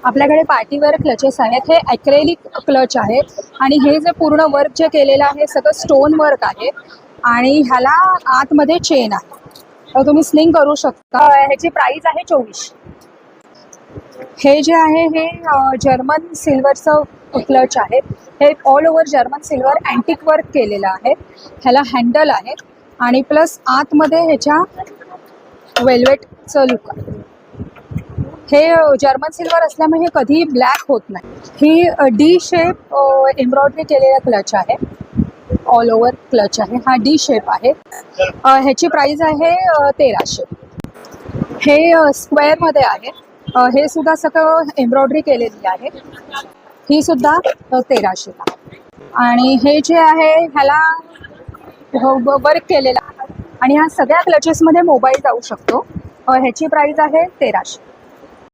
आपल्याकडे party wear clutches आहेत. हे ॲक्रेलिक क्लच आहे आणि हे जे पूर्ण वर्क जे केलेलं आहे सगळं स्टोन वर्क आहे आणि ह्याला आतमध्ये चेन आहे. तर तुम्ही स्लिंग करू शकता. ह्याची प्राइस आहे 24. हे जे आहे हे जर्मन सिल्वरचं क्लच आहे. हे all over German silver antique work केलेलं आहे. ह्याला हँडल आहे आणि प्लस आतमध्ये ह्याच्या वेल्वेटचं लुक आहे. हे जर्मन सिल्वर असल्यामुळे हे कधीही ब्लॅक होत नाही. ही डी शेप एम्ब्रॉयडरी केलेला क्लच आहे. ऑल ओव्हर क्लच आहे. हा डी शेप आहे. ह्याची प्राइस आहे 1300. हे स्क्वेअरमध्ये आहे. हे सुद्धा सगळं एम्ब्रॉयडरी केलेली आहे. ही सुद्धा 1300 आणि हे जे आहे ह्याला वर्क केलेला आहे आणि ह्या सगळ्या क्लचेसमध्ये मोबाईल जाऊ शकतो. ह्याची प्राइस आहे 1300.